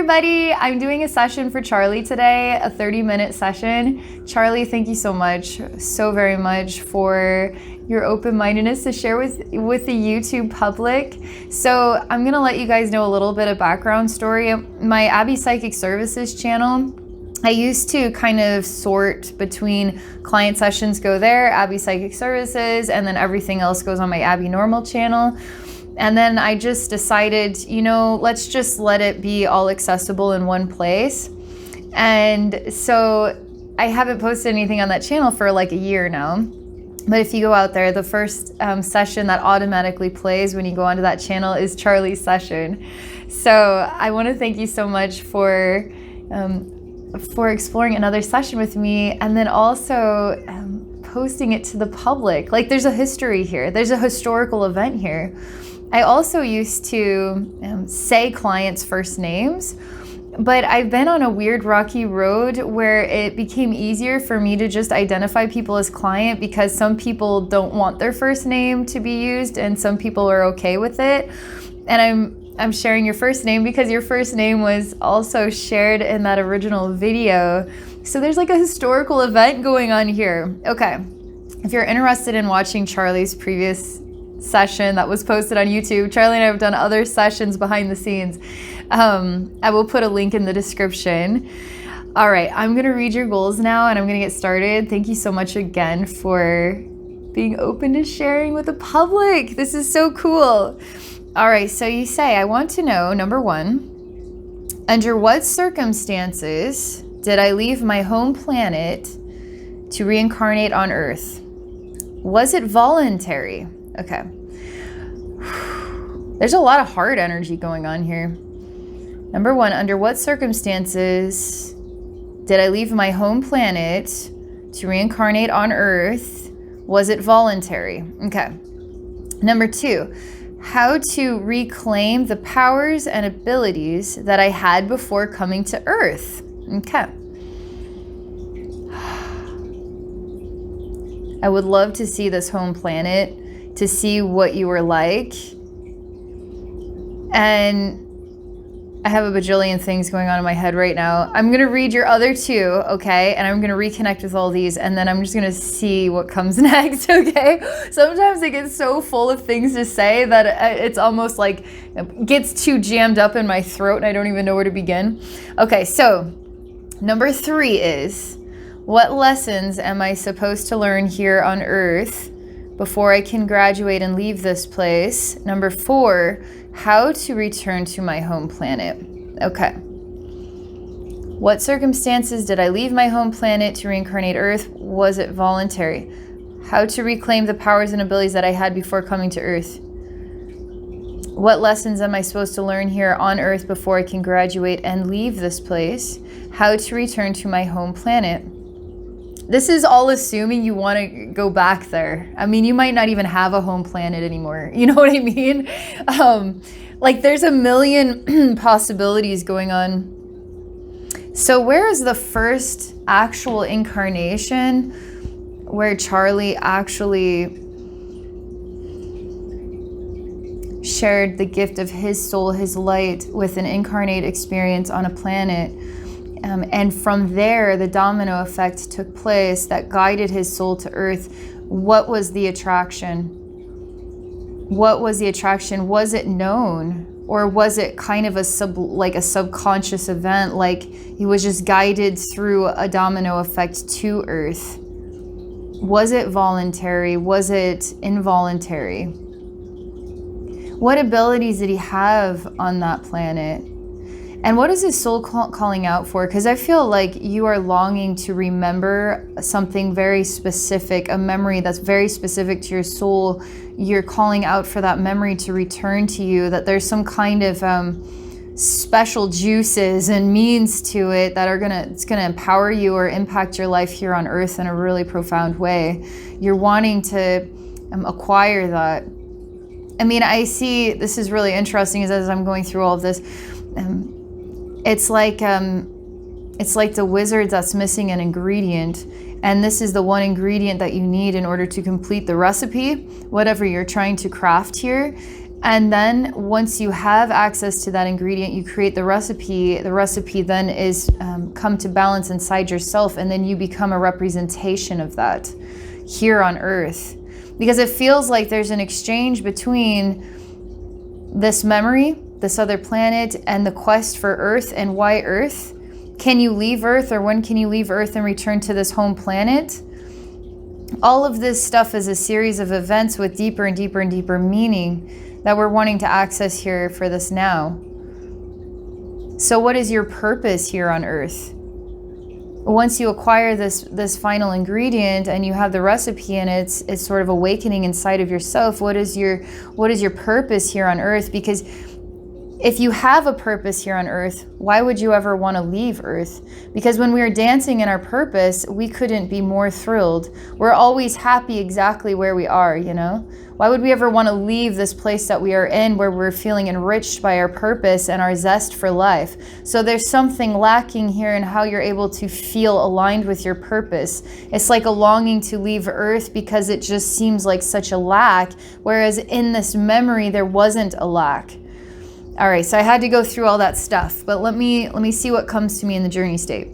everybody. I'm doing a session for Charlie today, a 30-minute session. Charlie, thank you so much, so very much for your open-mindedness to share with the YouTube public. So I'm gonna let you guys know a little bit of background story. My Abbey Psychic Services channel, I used to kind of sort between client sessions go there, Abbey Psychic Services, and then everything else goes on my Abbey Normal channel. And then I just decided, you know, let's just let it be all accessible in one place. And so I haven't posted anything on that channel for like a year now. But if you go out there, the first session that automatically plays when you go onto that channel is Charlie's session. So I want to thank you so much for exploring another session with me, and then also posting it to the public. Like, there's a history here. There's a historical event here. I also used to say clients' first names, but I've been on a weird rocky road where it became easier for me to just identify people as client, because some people don't want their first name to be used and some people are okay with it. And I'm sharing your first name because your first name was also shared in that original video. So there's like a historical event going on here. Okay, if you're interested in watching Charlie's previous session that was posted on YouTube, Charlie and I have done other sessions behind the scenes. I will put a link in the description. All right, I'm gonna read your goals now and I'm gonna get started. Thank you so much again for being open to sharing with the public. This is so cool. All right, so you say, I want to know, number one, under what circumstances did I leave my home planet to reincarnate on Earth? Was it voluntary? Okay. There's a lot of heart energy going on here. Number one, under what circumstances did I leave my home planet to reincarnate on Earth? Was it voluntary? Okay. Number two, how to reclaim the powers and abilities that I had before coming to Earth. Okay. I would love to see this home planet, to see what you were like. And I have a bajillion things going on in my head right now. I'm gonna read your other two, okay? And I'm gonna reconnect with all these, and then I'm just gonna see what comes next, okay? Sometimes it gets so full of things to say that it's almost like it gets too jammed up in my throat and I don't even know where to begin. Okay, so number three is, what lessons am I supposed to learn here on Earth before I can graduate and leave this place? Number four, how to return to my home planet. Okay. What circumstances did I leave my home planet to reincarnate Earth? Was it voluntary? How to reclaim the powers and abilities that I had before coming to Earth? What lessons am I supposed to learn here on Earth before I can graduate and leave this place? How to return to my home planet? This is all assuming you want to go back there. I mean, you might not even have a home planet anymore. You know what I mean? Like, there's a million possibilities going on. So where is the first actual incarnation where Charlie actually shared the gift of his soul, his light, with an incarnate experience on a planet? And from there, the domino effect took place that guided his soul to Earth. What was the attraction? What was the attraction? Was it known? Or was it kind of a subconscious event, like he was just guided through a domino effect to Earth? Was it voluntary? Was it involuntary? What abilities did he have on that planet? And what is his soul calling out for? Because I feel like you are longing to remember something very specific, a memory that's very specific to your soul. You're calling out for that memory to return to you, that there's some kind of special juices and means to it that are it's gonna empower you or impact your life here on Earth in a really profound way. You're wanting to acquire that. I mean, I see, this is really interesting as I'm going through all of this. It's like the wizard that's missing an ingredient, and this is the one ingredient that you need in order to complete the recipe, whatever you're trying to craft here. And then once you have access to that ingredient, you create the recipe. The recipe then is come to balance inside yourself, and then you become a representation of that here on earth. Because it feels like there's an exchange between this memory, this other planet, and the quest for Earth. And why Earth? Can you leave Earth, or when can you leave Earth and return to this home planet? All of this stuff is a series of events with deeper and deeper and deeper meaning that we're wanting to access here for this now. So what is your purpose here on Earth? Once you acquire this final ingredient and you have the recipe, and it's sort of awakening inside of yourself, what is your purpose here on Earth? Because if you have a purpose here on Earth, why would you ever want to leave Earth? Because when we are dancing in our purpose, we couldn't be more thrilled. We're always happy exactly where we are, you know? Why would we ever want to leave this place that we are in, where we're feeling enriched by our purpose and our zest for life? So there's something lacking here in how you're able to feel aligned with your purpose. It's like a longing to leave Earth because it just seems like such a lack, whereas in this memory, there wasn't a lack. All right, so I had to go through all that stuff, but let me see what comes to me in the journey state.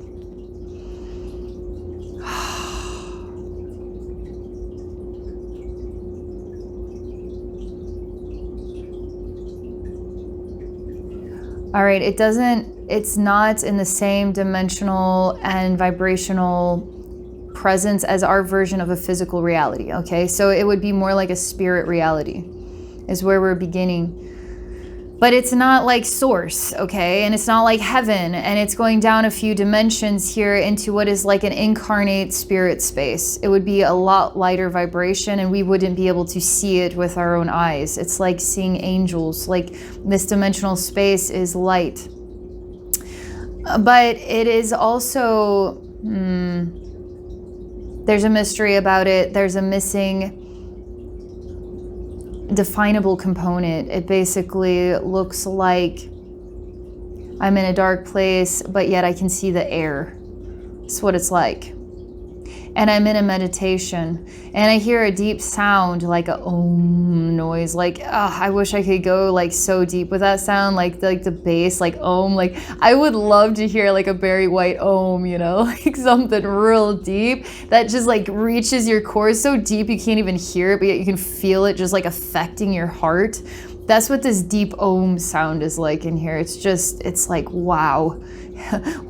All right, it's not in the same dimensional and vibrational presence as our version of a physical reality, okay? So it would be more like a spirit reality is where we're beginning. But it's not like source, okay? And it's not like heaven, and it's going down a few dimensions here into what is like an incarnate spirit space. It would be a lot lighter vibration, and we wouldn't be able to see it with our own eyes. It's like seeing angels. Like this dimensional space is light. But it is also, there's a mystery about it. There's a missing definable component. It basically looks like I'm in a dark place, but yet I can see the air. That's what it's like. And I'm in a meditation, and I hear a deep sound, like a om noise. Like, I wish I could go like so deep with that sound, like the bass, like om. Like I would love to hear like a Barry White om, you know, like something real deep that just like reaches your core so deep you can't even hear it, but yet you can feel it just like affecting your heart. That's what this deep om sound is like in here. It's like, wow,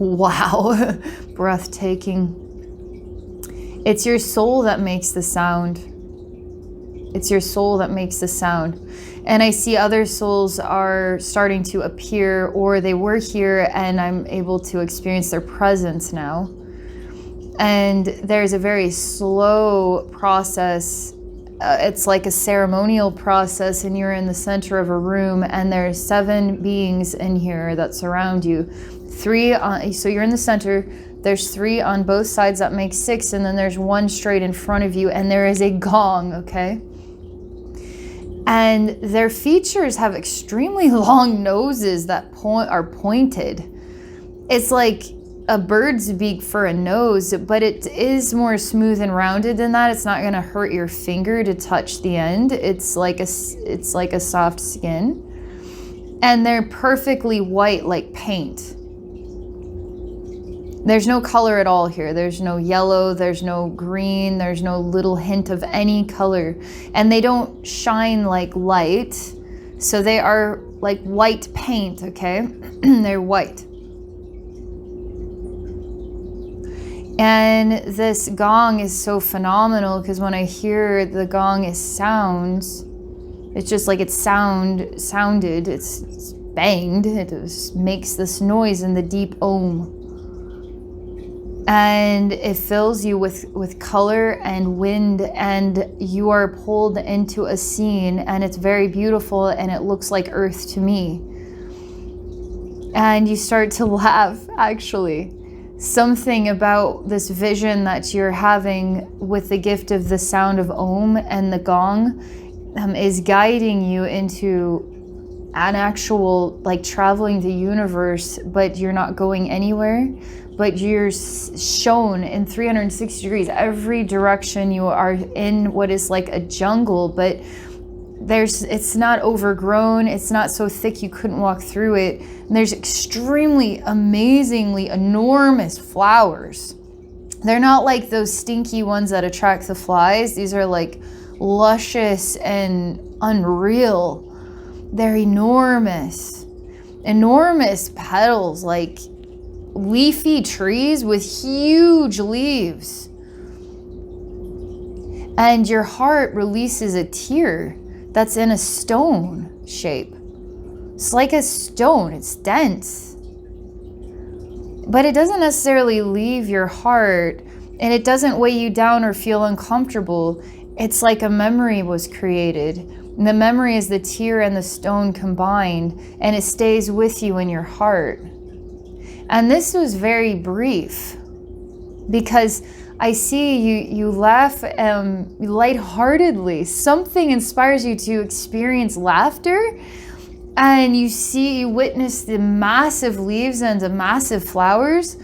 wow, breathtaking. It's your soul that makes the sound. It's your soul that makes the sound. And I see other souls are starting to appear, or they were here and I'm able to experience their presence now. And there's a very slow process. It's like a ceremonial process, and you're in the center of a room, and there's 7 beings in here that surround you. 3, so you're in the center. There's 3 on both sides, that makes 6, and then there's 1 straight in front of you, and there is a gong, okay? And their features have extremely long noses that are pointed. It's like a bird's beak for a nose, but it is more smooth and rounded than that. It's not going to hurt your finger to touch the end. It's like a soft skin. And they're perfectly white like paint. There's no color at all here. There's no yellow, there's no green, there's no little hint of any color. And they don't shine like light. So they are like white paint, okay? They're white. And this gong is so phenomenal because when I hear the gong, it sounds, it's just like it's sounded, it's banged, it just makes this noise in the deep om. And it fills you with color and wind, and you are pulled into a scene, and it's very beautiful, and it looks like Earth to me. And you start to laugh, actually. Something about this vision that you're having with the gift of the sound of om and the gong is guiding you into an actual, like, traveling the universe, but you're not going anywhere. But you're shown in 360 degrees, every direction. You are in what is like a jungle, but It's not overgrown. It's not so thick you couldn't walk through it. And there's extremely, amazingly enormous flowers. They're not like those stinky ones that attract the flies. These are like luscious and unreal. They're enormous. Enormous petals, like leafy trees with huge leaves. And your heart releases a tear that's in a stone shape. It's like a stone, it's dense. But it doesn't necessarily leave your heart, and it doesn't weigh you down or feel uncomfortable. It's like a memory was created. And the memory is the tear and the stone combined, and it stays with you in your heart. And this was very brief, because I see you laugh lightheartedly. Something inspires you to experience laughter, and you witness the massive leaves and the massive flowers,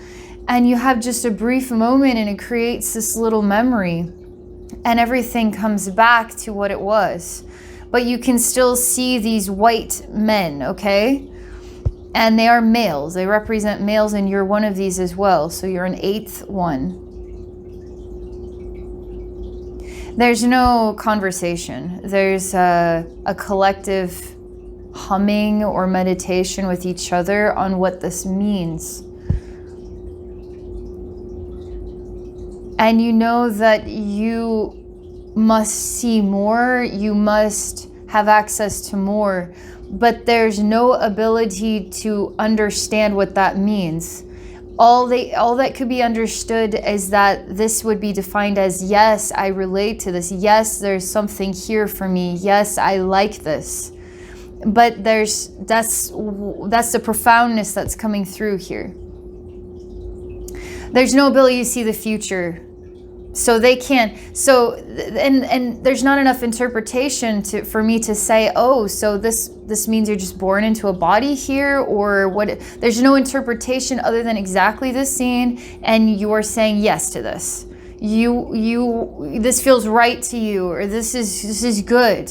and you have just a brief moment, and it creates this little memory, and everything comes back to what it was. But you can still see these white men, okay? And they are males. They represent males, and you're one of these as well. So you're an 8th one. There's no conversation. There's a collective humming or meditation with each other on what this means. And you know that you must see more, you must have access to more, but there's no ability to understand what that means. All that could be understood is that this would be defined as, yes, I relate to this. Yes, there's something here for me. Yes, I like this. But that's the profoundness that's coming through here. There's no ability to see the future. So they can't, and there's not enough interpretation for me to say, oh, so this means you're just born into a body here, or what? There's no interpretation other than exactly this scene, and you're saying yes to this. This feels right to you, or this is good.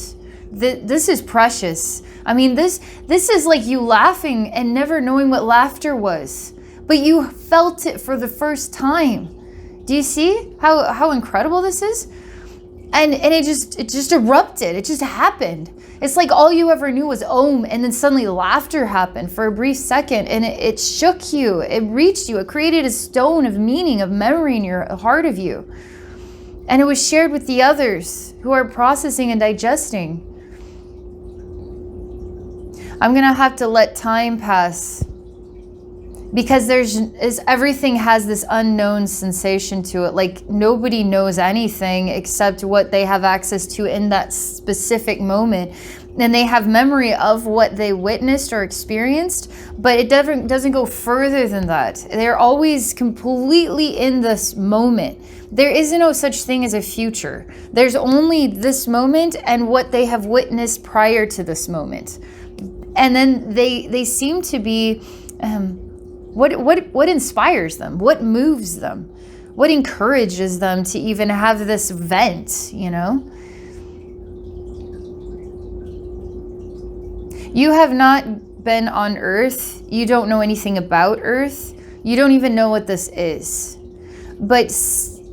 This is precious. I mean, this is like you laughing and never knowing what laughter was, but you felt it for the first time. Do you see how incredible this is? And it just erupted. It just happened. It's like all you ever knew was Om, and then suddenly laughter happened for a brief second, and it shook you. It reached you. It created a stone of meaning, of memory in your heart of you. And it was shared with the others who are processing and digesting. I'm going to have to let time pass, because everything has this unknown sensation to it. Like nobody knows anything except what they have access to in that specific moment. And they have memory of what they witnessed or experienced, but it doesn't go further than that. They're always completely in this moment. There is no such thing as a future. There's only this moment and what they have witnessed prior to this moment. And then they seem to be... What inspires them? What moves them? What encourages them to even have this vent, you know? You have not been on Earth. You don't know anything about Earth. You don't even know what this is. But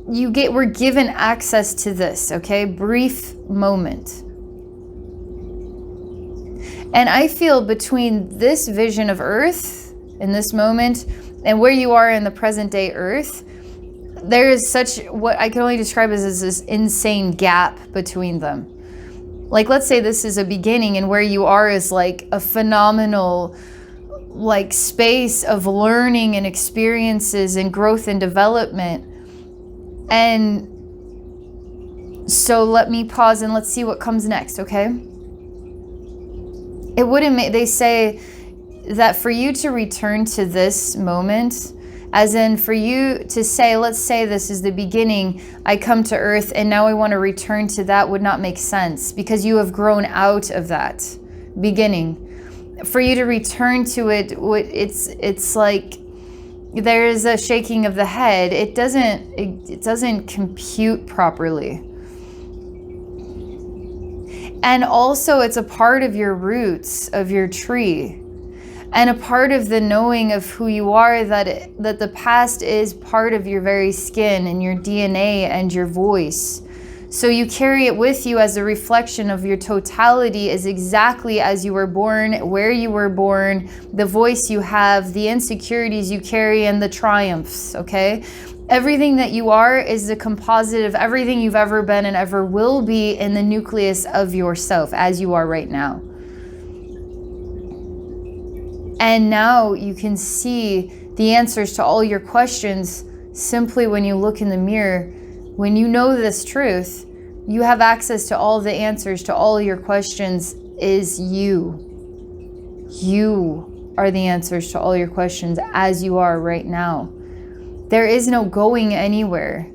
we're given access to this, okay? Brief moment. And I feel between this vision of Earth in this moment and where you are in the present day Earth, there is such, what I can only describe as this insane gap between them. Like, let's say this is a beginning, and where you are is like a phenomenal like space of learning and experiences and growth and development. And so let me pause and let's see what comes next, okay? It wouldn't make, they say that for you to return to this moment, as in for you to say, let's say this is the beginning, I come to Earth and now I want to return to that, would not make sense, because you have grown out of that beginning. For you to return to it, it's like there is a shaking of the head. It doesn't compute properly. And also it's a part of your roots, of your tree. And a part of the knowing of who you are, that the past is part of your very skin and your DNA and your voice. So you carry it with you as a reflection of your totality, is exactly as you were born, where you were born, the voice you have, the insecurities you carry, and the triumphs, okay? Everything that you are is the composite of everything you've ever been and ever will be in the nucleus of yourself, as you are right now. And now you can see the answers to all your questions simply when you look in the mirror. When you know this truth, you have access to all the answers to all your questions. Is you. You are the answers to all your questions as you are right now. There is no going anywhere.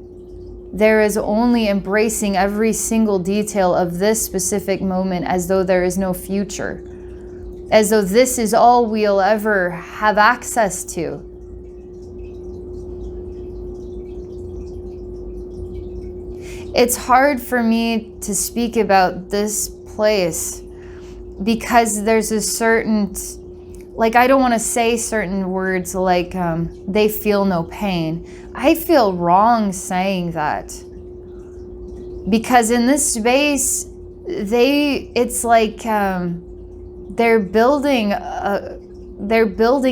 There is only embracing every single detail of this specific moment as though there is no future. As though this is all we'll ever have access to. It's hard for me to speak about this place because there's a certain, like, I don't want to say certain words like they feel no pain. I feel wrong saying that. Because in this space, it's like they're building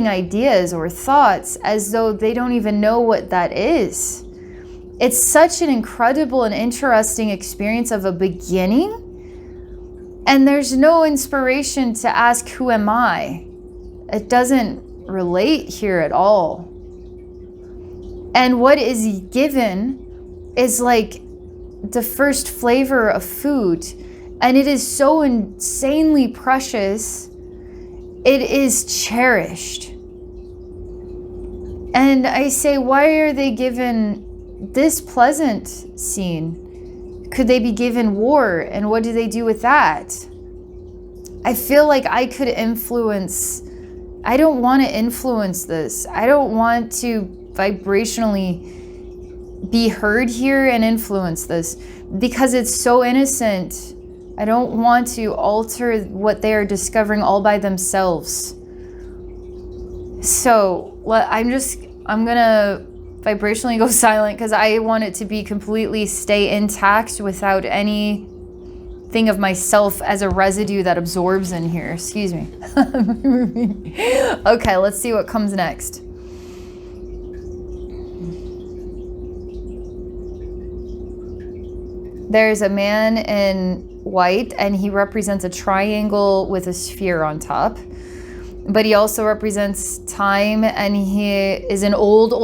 ideas or thoughts as though they don't even know what that is. It's such an incredible and interesting experience of a beginning. And there's no inspiration to ask, who am I? It doesn't relate here at all. And what is given is like the first flavor of food. And it is so insanely precious. It is cherished. And I say, why are they given this pleasant scene? Could they be given war? And what do they do with that? I feel like I could influence. I don't want to influence this. I don't want to vibrationally be heard here and influence this because it's so innocent. I don't want to alter what they are discovering all by themselves. So I'm gonna vibrationally go silent because I want it to be completely stay intact without anything of myself as a residue that absorbs in here. Excuse me. Okay, let's see what comes next. There's a man in white and he represents a triangle with a sphere on top. But he also represents time, and he is an old,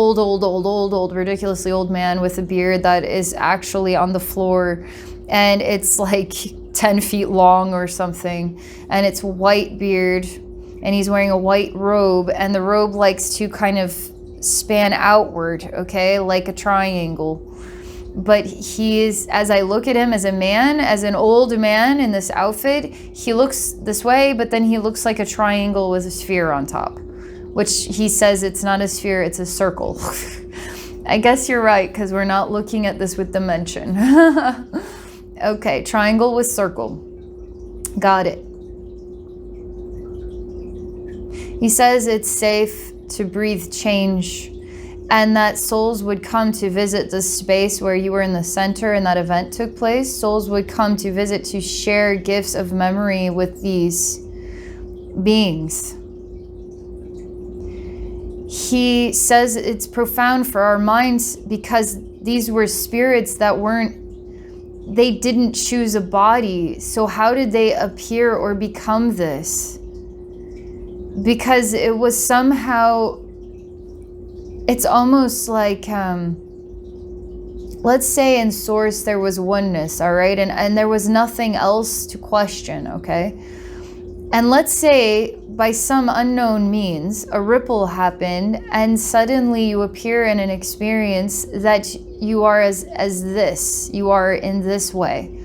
ridiculously old man with a beard that is actually on the floor, and it's like 10 feet long or something, and it's white beard, and he's wearing a white robe, and the robe likes to kind of span outward, okay, like a triangle. But he is, as I look at him as a man, as an old man in this outfit, he looks this way, but then he looks like a triangle with a sphere on top, which he says it's not a sphere, it's a circle. I guess you're right, because we're not looking at this with dimension. Okay, triangle with circle. Got it. He says it's safe to breathe change, and that souls would come to visit the space where you were in the center and that event took place. Souls would come to visit to share gifts of memory with these beings. He says it's profound for our minds because these were spirits that they didn't choose a body. So how did they appear or become this? Because it was somehow, it's almost like, let's say in source there was oneness, all right? And there was nothing else to question, okay? And let's say by some unknown means, a ripple happened and suddenly you appear in an experience that you are as this, you are in this way.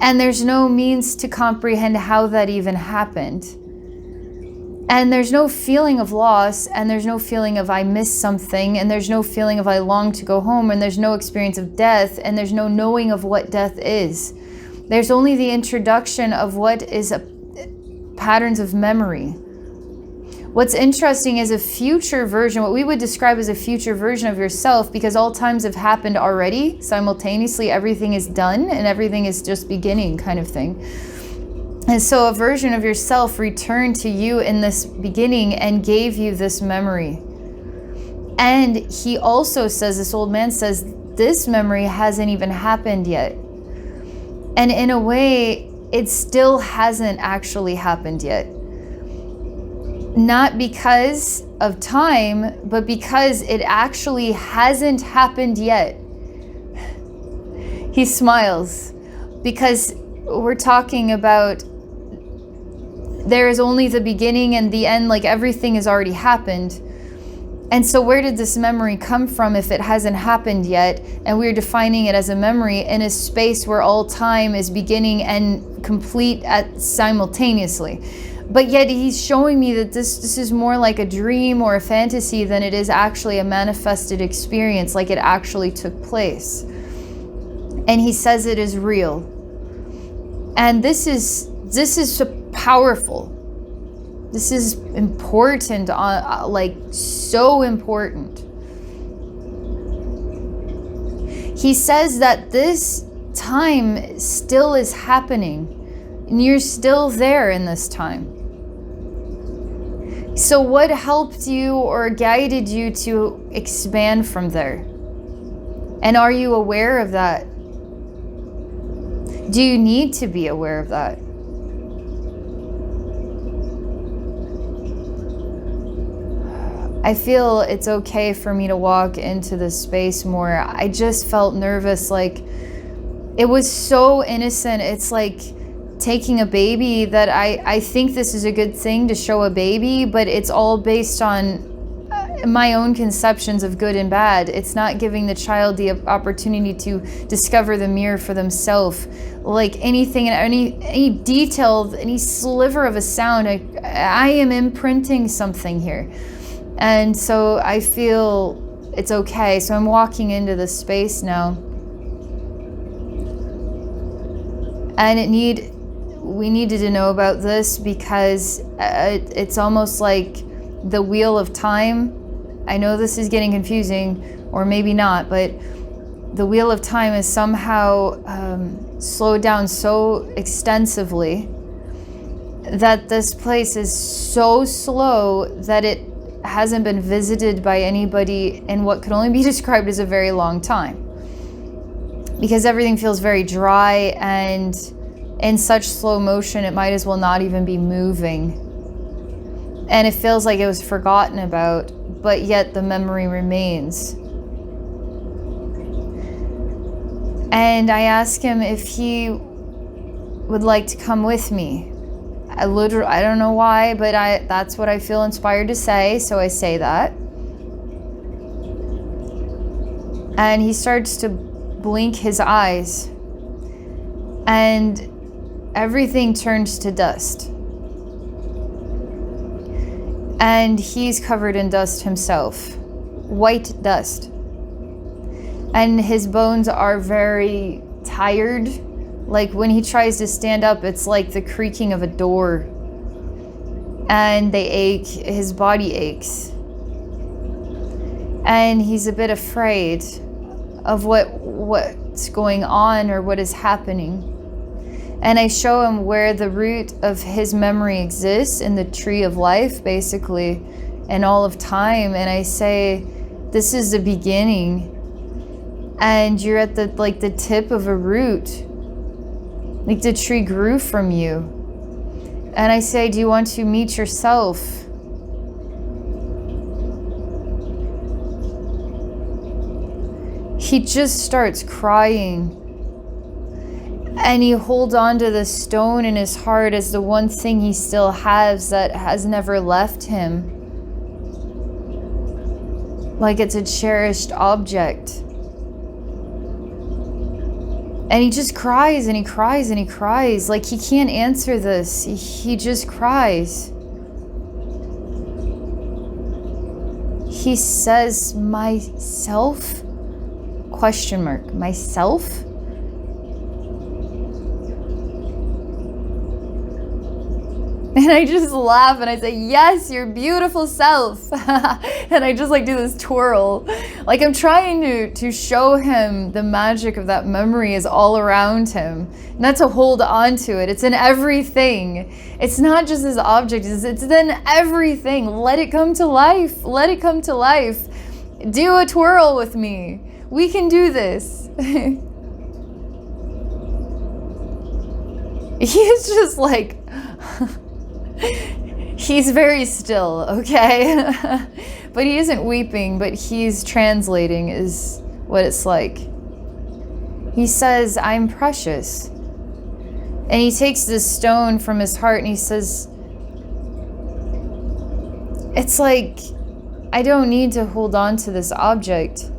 And there's no means to comprehend how that even happened. And there's no feeling of loss, and there's no feeling of I missed something, and there's no feeling of I long to go home, and there's no experience of death, and there's no knowing of what death is. There's only the introduction of what is patterns of memory. What's interesting is a future version, what we would describe as a future version of yourself, because all times have happened already. Simultaneously, everything is done and everything is just beginning, kind of thing. And so a version of yourself returned to you in this beginning and gave you this memory. And he also says, this old man says, this memory hasn't even happened yet. And in a way, it still hasn't actually happened yet. Not because of time, but because it actually hasn't happened yet. He smiles because we're talking about there is only the beginning and the end, like everything has already happened. And so where did this memory come from if it hasn't happened yet? And we're defining it as a memory in a space where all time is beginning and complete simultaneously. But yet he's showing me that this is more like a dream or a fantasy than it is actually a manifested experience, like it actually took place. And he says it is real. And this is powerful. This is important, like so important. He says that this time still is happening, and you're still there in this time. So what helped you or guided you to expand from there? And are you aware of that? Do you need to be aware of that? I feel it's okay for me to walk into this space more. I just felt nervous, like it was so innocent. It's like taking a baby that I think this is a good thing to show a baby, but it's all based on my own conceptions of good and bad. It's not giving the child the opportunity to discover the mirror for themselves. Like anything and any detail, any sliver of a sound, I am imprinting something here. And so I feel it's okay. So I'm walking into this space now. And we needed to know about this because it's almost like the wheel of time. I know this is getting confusing, or maybe not, but the wheel of time is somehow slowed down so extensively that this place is so slow that it hasn't been visited by anybody in what could only be described as a very long time. Because everything feels very dry and in such slow motion, it might as well not even be moving. And it feels like it was forgotten about, but yet the memory remains. And I asked him if he would like to come with me. I don't know why, but that's what I feel inspired to say, so I say that. And he starts to blink his eyes, and everything turns to dust. And he's covered in dust himself, white dust. And his bones are very tired. Like when he tries to stand up, it's like the creaking of a door. And they ache, his body aches. And he's a bit afraid of what's going on or what is happening. And I show him where the root of his memory exists in the tree of life, basically, and all of time. And I say, this is the beginning. And you're at the tip of a root. Like the tree grew from you. And I say, do you want to meet yourself? He just starts crying. And he holds on to the stone in his heart as the one thing he still has that has never left him. Like it's a cherished object. And he just cries and he cries and he cries. Like he can't answer this. He just cries. He says, myself? Question mark. Myself? And I just laugh and I say, yes, your beautiful self. And I just like do this twirl. Like I'm trying to show him the magic of that memory is all around him. Not to hold on to it. It's in everything. It's not just this object. It's in everything. Let it come to life. Let it come to life. Do a twirl with me. We can do this. He's just like... He's very still, okay? But he isn't weeping, but he's translating is what it's like. He says, I'm precious. And he takes this stone from his heart and he says, it's like, I don't need to hold on to this object.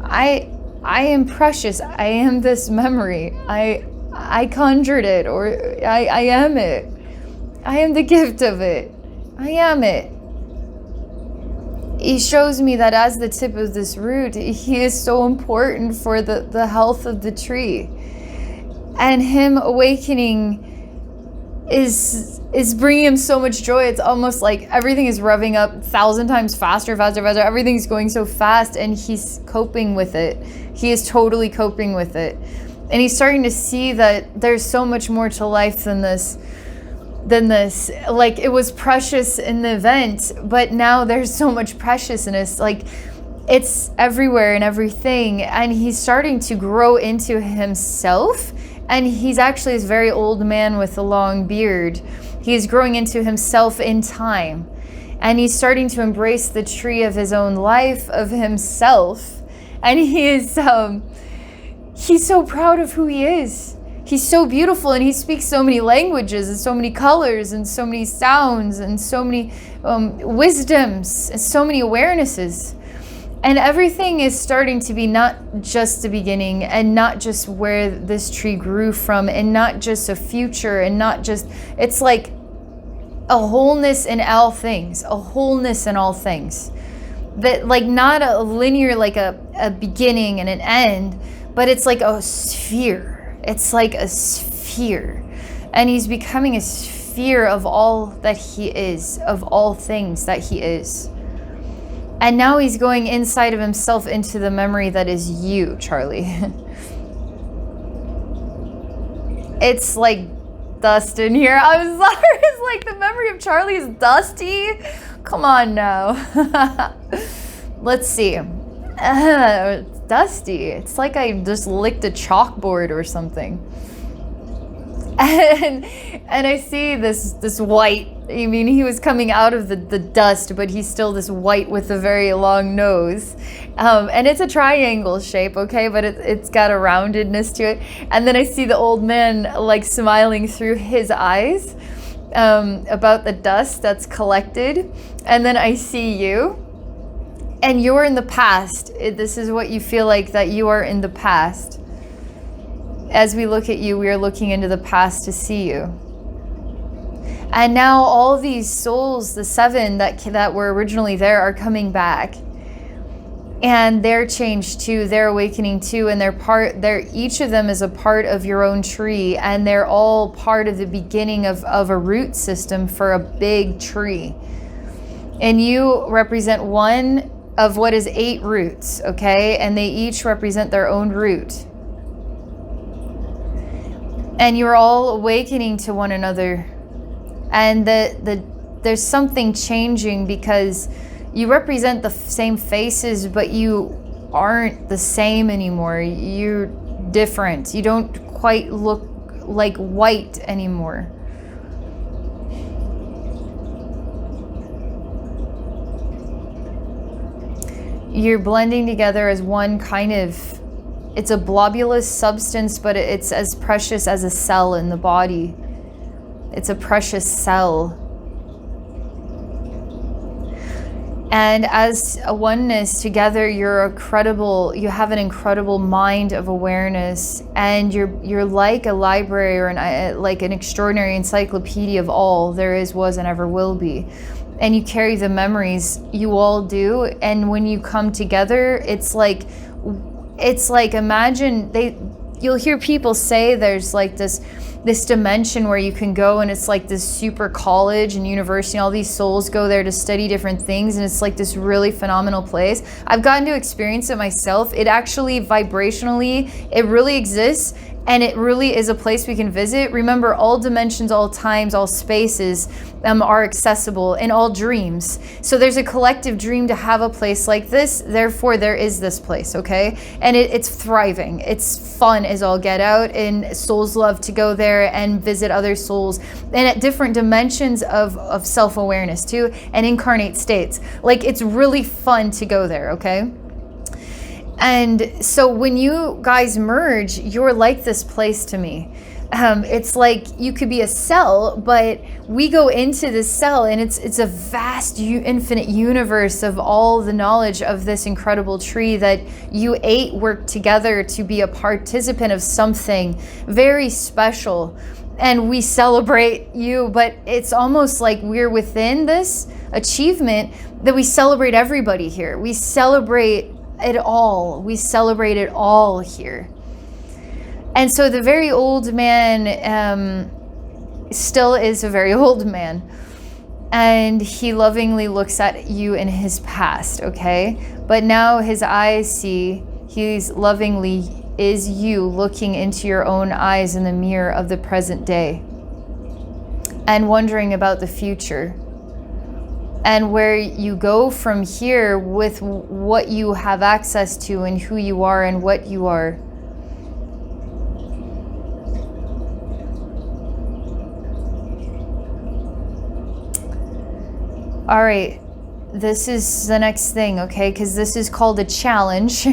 I am precious. I am this memory. I conjured it, or I am it. I am the gift of it. I am it. He shows me that as the tip of this root, he is so important for the health of the tree. And him awakening is bringing him so much joy. It's almost like everything is revving up 1,000 times faster. Everything's going so fast and he's coping with it. He is totally coping with it. And he's starting to see that there's so much more to life than this. Like it was precious in the event, but now there's so much preciousness. Like it's everywhere and everything. And he's starting to grow into himself. And he's actually this very old man with a long beard. He's growing into himself in time. And he's starting to embrace the tree of his own life, of himself. And he is, he's so proud of who he is. He's so beautiful and he speaks so many languages and so many colors and so many sounds and so many wisdoms and so many awarenesses. And everything is starting to be not just the beginning and not just where this tree grew from and not just a future and not just, it's like a wholeness in all things, a wholeness in all things. That like not a linear, like a beginning and an end, but it's like a sphere. It's like a sphere. And he's becoming a sphere of all that he is, of all things that he is. And now he's going inside of himself into the memory that is you, Charlie. It's like dust in here. I'm sorry. It's like the memory of Charlie is dusty. Come on now. Let's see. It's dusty. It's like I just licked a chalkboard or something. And I see this white. I mean, he was coming out of the dust, but he's still this white with a very long nose. And it's a triangle shape, okay? But it's got a roundedness to it. And then I see the old man like smiling through his eyes about the dust that's collected. And then I see you. And you're in the past. This is what you feel like, that you are in the past. As we look at you, we are looking into the past to see you. And now all these souls, the 7 that were originally there, are coming back. And they're changed too, they're awakening too, and each of them is a part of your own tree, and they're all part of the beginning of a root system for a big tree. And you represent one of what is 8 roots, okay? And they each represent their own root. And you're all awakening to one another. And there's something changing because you represent the same faces, but you aren't the same anymore. You're different. You don't quite look like white anymore. You're blending together as one kind of, it's a globulous substance, but it's as precious as a cell in the body. It's a precious cell. And as a oneness together, you have an incredible mind of awareness, and you're like a library or like an extraordinary encyclopedia of all there is, was, and ever will be. And you carry the memories, you all do. And when you come together, it's like imagine you'll hear people say there's like this dimension where you can go, and it's like this super college and university, and all these souls go there to study different things, and it's like this really phenomenal place. I've gotten to experience it myself. It actually vibrationally, it really exists, and it really is a place we can visit. Remember, all dimensions, all times, all spaces are accessible in all dreams. So there's a collective dream to have a place like this. Therefore, there is this place, okay? And it's thriving. It's fun as all get out, and souls love to go there and visit other souls, and at different dimensions of self-awareness too, and incarnate states. Like, it's really fun to go there, okay? And so when you guys merge, you're like this place to me. It's like you could be a cell, but we go into this cell, and it's a vast, infinite universe of all the knowledge of this incredible tree that you 8 work together to be a participant of something very special. And we celebrate you, but it's almost like we're within this achievement that we celebrate everybody here. We celebrate it all. We celebrate it all here. And so the very old man still is a very old man. And he lovingly looks at you in his past, okay? But now his eyes see, he's lovingly is you looking into your own eyes in the mirror of the present day and wondering about the future. And where you go from here with what you have access to and who you are and what you are. All right, this is the next thing, okay? Because this is called a challenge.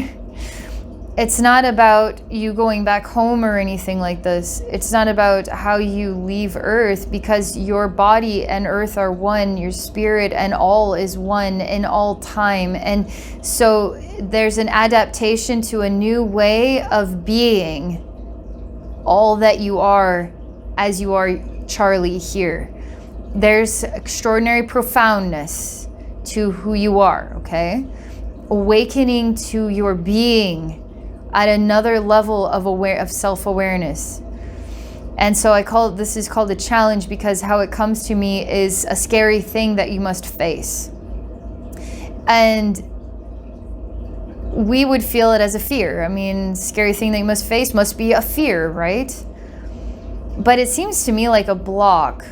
It's not about you going back home or anything like this. It's not about how you leave Earth, because your body and Earth are one. Your spirit and all is one in all time. And so there's an adaptation to a new way of being all that you are as you are Charlie here. There's extraordinary profoundness to who you are, okay? Awakening to your being at another level of self-awareness. And so this is called a challenge, because how it comes to me is a scary thing that you must face. And we would feel it as a fear. I mean, scary thing that you must face must be a fear, right? But it seems to me like a block,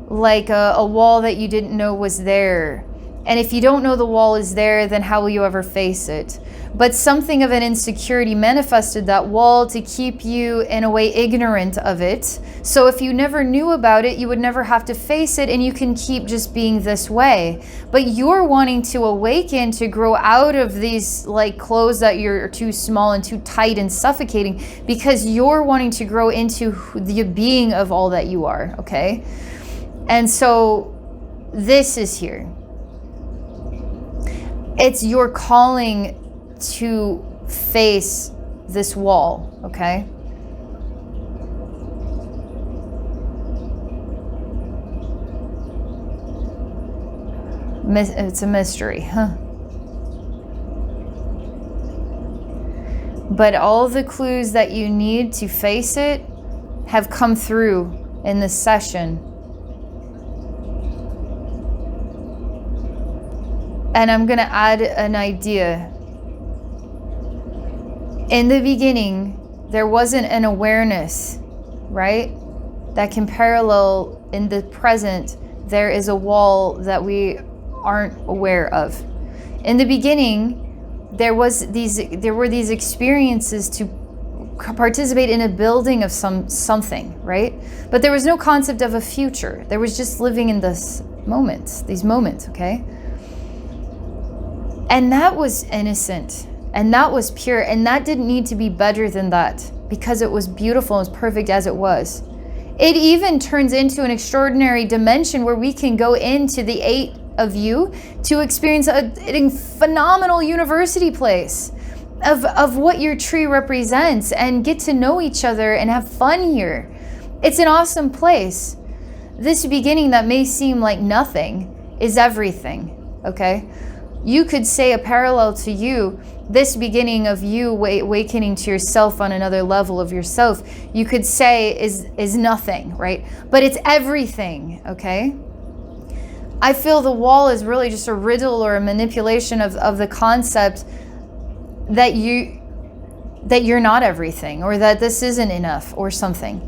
like a wall that you didn't know was there. And if you don't know the wall is there, then how will you ever face it? But something of an insecurity manifested that wall to keep you in a way ignorant of it. So if you never knew about it, you would never have to face it, and you can keep just being this way. But you're wanting to awaken, to grow out of these like clothes that you're too small and too tight and suffocating, because you're wanting to grow into the being of all that you are, okay? And so this is here. It's your calling to face this wall, okay? It's a mystery, huh? But all the clues that you need to face it have come through in this session. And I'm going to add an idea. In the beginning, there wasn't an awareness, right? That can parallel in the present. There is a wall that we aren't aware of. In the beginning, there were these experiences to participate in a building of something, right? But there was no concept of a future. There was just living in these moments, okay? And that was innocent, and that was pure, and that didn't need to be better than that, because it was beautiful and was perfect as it was. It even turns into an extraordinary dimension where we can go into the 8 of you to experience a phenomenal university place of what your tree represents, and get to know each other and have fun here. It's an awesome place. This beginning that may seem like nothing is everything, okay? You could say a parallel to you, this beginning of you awakening to yourself on another level of yourself, you could say is nothing, right? But it's everything, okay? I feel the wall is really just a riddle or a manipulation of the concept that you're not everything, or that this isn't enough or something.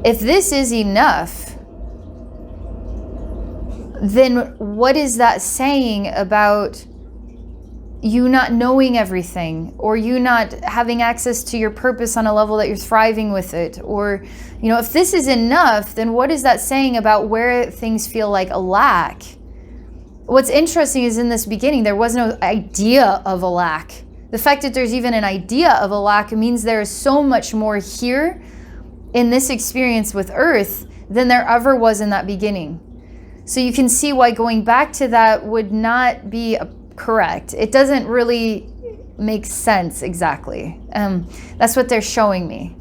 If this is enough, then what is that saying about you not knowing everything, or you not having access to your purpose on a level that you're thriving with it? Or, if this is enough, then what is that saying about where things feel like a lack? What's interesting is in this beginning, there was no idea of a lack. The fact that there's even an idea of a lack means there is so much more here in this experience with Earth than there ever was in that beginning. So you can see why going back to that would not be correct. It doesn't really make sense exactly. That's what they're showing me.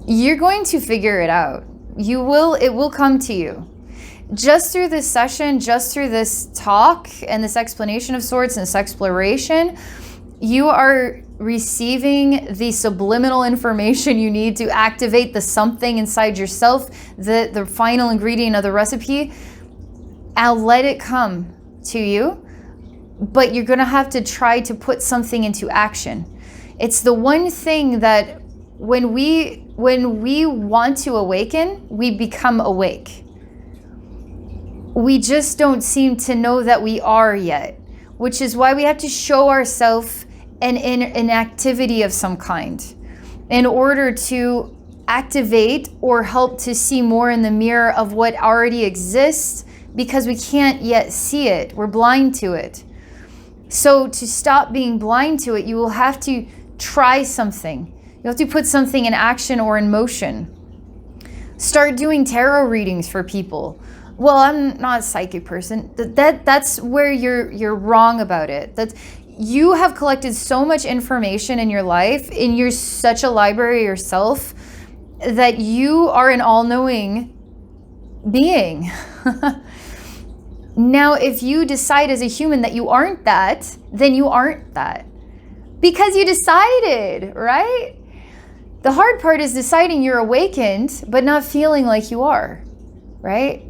You're going to figure it out. It will come to you. Just through this session, just through this talk and this explanation of sorts and this exploration, you are receiving the subliminal information you need to activate the something inside yourself, the final ingredient of the recipe. I'll let it come to you, but you're going to have to try to put something into action. It's the one thing that when we want to awaken, we become awake. We just don't seem to know that we are yet, which is why we have to show ourselves an activity of some kind in order to activate or help to see more in the mirror of what already exists, because we can't yet see it. We're blind to it. So to stop being blind to it, you will have to try something. You have to put something in action or in motion. Start doing tarot readings for people. Well, I'm not a psychic person. That's where you're wrong about it. You have collected so much information in your life, and you're such a library yourself, that you are an all-knowing being. Now, if you decide as a human that you aren't that, then you aren't that. Because you decided, right? The hard part is deciding you're awakened, but not feeling like you are, right?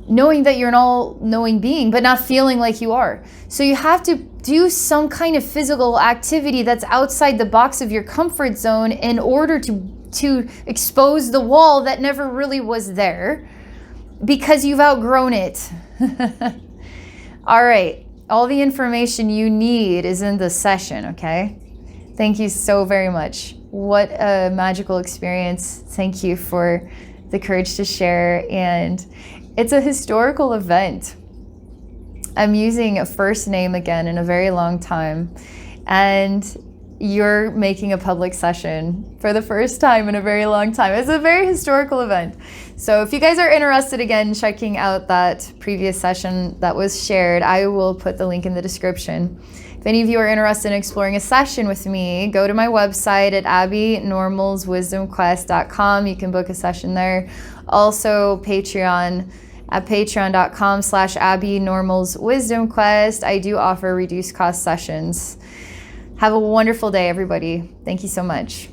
Knowing that you're an all-knowing being, but not feeling like you are. So you have to do some kind of physical activity that's outside the box of your comfort zone in order to expose the wall that never really was there, because you've outgrown it. All right. All the information you need is in the session, okay? Thank you so very much. What a magical experience. Thank you for the courage to share. And it's a historical event. I'm using a first name again in a very long time. And you're making a public session for the first time in a very long time. It's a very historical event. So if you guys are interested again checking out that previous session that was shared, I will put the link in the description. If any of you are interested in exploring a session with me, go to my website at abbeynormalswisdomquest.com. You can book a session there. Also Patreon at patreon.com/abbeynormalswisdomquest. I do offer reduced cost sessions. Have a wonderful day, everybody. Thank you so much.